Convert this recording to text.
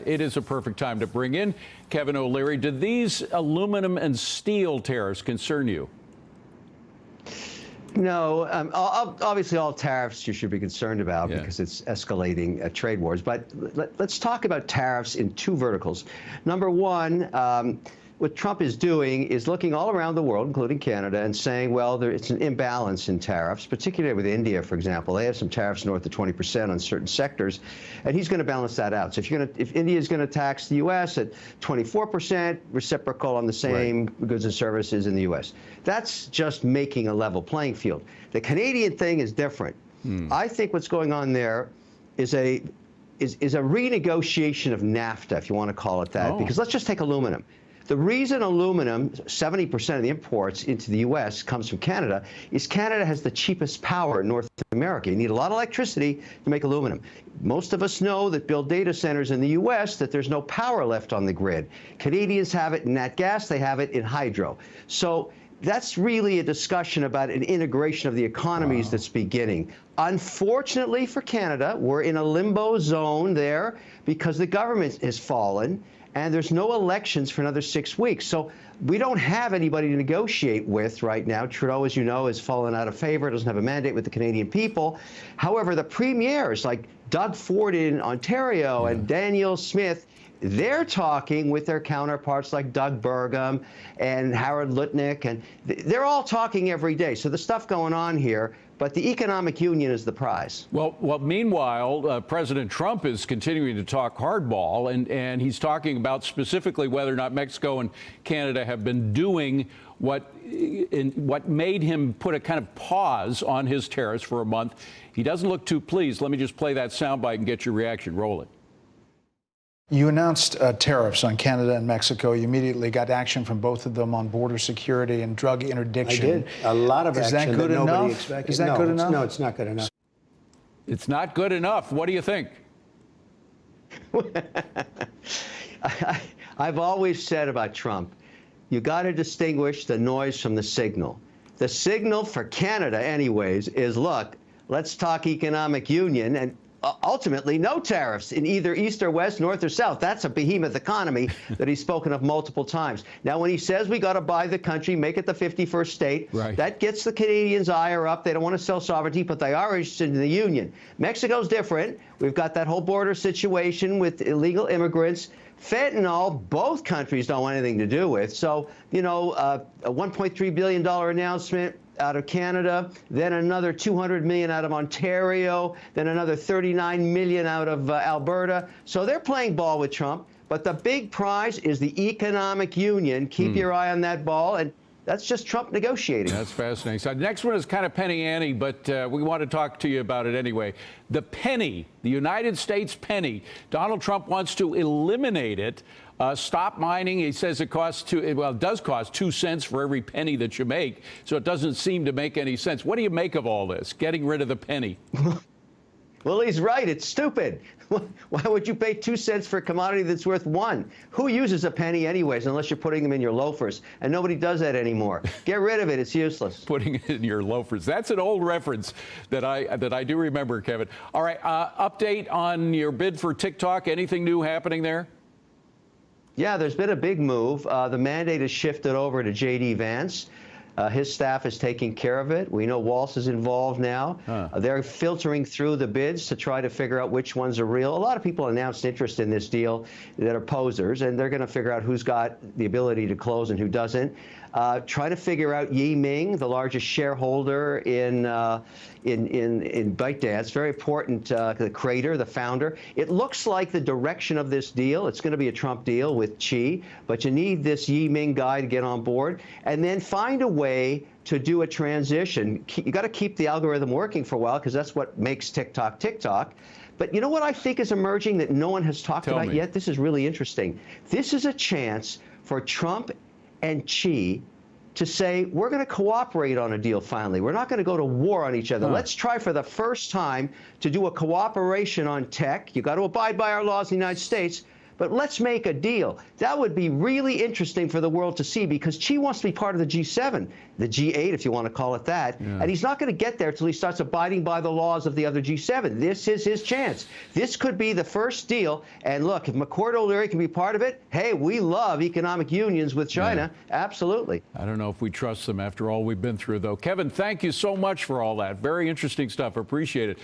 It is a perfect time to bring in Kevin O'Leary. Do these aluminum and steel tariffs concern you? No, obviously all tariffs you should be concerned about because it's escalating trade wars. But let's talk about tariffs in two verticals. Number one, what Trump is doing is looking all around the world, including Canada, and saying, well, it's an imbalance in tariffs, particularly with India, for example. They have some tariffs north of 20% on certain sectors, and he's going to balance that out. So if India is going to tax the U.S. at 24%, reciprocal on the same goods and services in the U.S., that's just making a level playing field. The Canadian thing is different. I think what's going on there is a renegotiation of NAFTA, if you want to call it that, because let's just take aluminum. The reason aluminum, 70% of the imports into the U.S. comes from Canada, is Canada has the cheapest power in North America. You need a lot of electricity to make aluminum. Most of us know that build data centers in the U.S. that there's no power left on the grid. Canadians have it in nat gas, they have it in hydro. So that's really a discussion about an integration of the economies that's beginning. Unfortunately for Canada, we're in a limbo zone there because the government has fallen. And there's no elections for another 6 weeks. So we don't have anybody to negotiate with right now. Trudeau, as you know, has fallen out of favor, doesn't have a mandate with the Canadian people. However, the premiers like Doug Ford in Ontario and Daniel Smith, they're talking with their counterparts like Doug Burgum and Howard Lutnick, and they're all talking every day. So the stuff going on here, but the economic union is the prize. Well, meanwhile, President Trump is continuing to talk hardball, and he's talking about specifically whether or not Mexico and Canada have been doing what made him put a kind of pause on his tariffs for a month. He doesn't look too pleased. Let me just play that soundbite and get your reaction. Roll it. You announced tariffs on Canada and Mexico. You immediately got action from both of them on border security and drug interdiction. I did. A lot of action that nobody expected. Is that good enough? No, it's not good enough. It's not good enough. What do you think? I've always said about Trump, you got to distinguish the noise from the signal. The signal for Canada, anyways, is, look, let's talk economic union and ultimately no tariffs in either east or west, north or south. That's a behemoth economy that he's spoken of multiple times. Now, when he says we got to buy the country, make it the 51st state, that gets the Canadians' ire up. They don't want to sell sovereignty, but they are interested in the union. Mexico's different. We've got that whole border situation with illegal immigrants. Fentanyl, both countries don't want anything to do with. So, you know, a $1.3 billion announcement out of Canada, then another $200 million out of Ontario, then another $39 million out of Alberta. So they're playing ball with Trump. But the big prize is the economic union. Keep your eye on that ball. And that's just Trump negotiating. That's fascinating. So the next one is kind of penny ante, but we want to talk to you about it anyway. The penny, the United States penny. Donald Trump wants to eliminate it. Stop mining. He says it costs it does cost 2 cents for every penny that you make. So it doesn't seem to make any sense. What do you make of all this? Getting rid of the penny. Well, he's right. It's stupid. Why would you pay 2 cents for a commodity that's worth 1? Who uses a penny anyways, unless you're putting them in your loafers? And nobody does that anymore. Get rid of it. It's useless. Putting it in your loafers. That's an old reference that I do remember, Kevin. All right. Update on your bid for TikTok. Anything new happening there? Yeah, there's been a big move. The mandate is shifted over to J.D. Vance. His staff is taking care of it. We know Walsh is involved now. They're filtering through the bids to try to figure out which ones are real. A lot of people announced interest in this deal that are posers, and they're going to figure out who's got the ability to close and who doesn't. Try to figure out Yi Ming, the largest shareholder in ByteDance, very important, the creator, the founder. It looks like the direction of this deal, it's going to be a Trump deal with Xi, but you need this Yi Ming guy to get on board, and then find a way to do a transition. You got to keep the algorithm working for a while, because that's what makes TikTok TikTok. But you know what I think is emerging that no one has talked about yet? This is really interesting. This is a chance for Trump and Xi to say, we're going to cooperate on a deal finally. We're not going to go to war on each other. Let's try for the first time to do a cooperation on tech. You got to abide by our laws in the United States, but let's make a deal. That would be really interesting for the world to see, because Xi wants to be part of the G7, the G8, if you want to call it that, and he's not going to get there until he starts abiding by the laws of the other G7. This is his chance. This could be the first deal, and look, if McCord O'Leary can be part of it, hey, we love economic unions with China. Absolutely. I don't know if we trust them after all we've been through, though. Kevin, thank you so much for all that. Very interesting stuff. Appreciate it.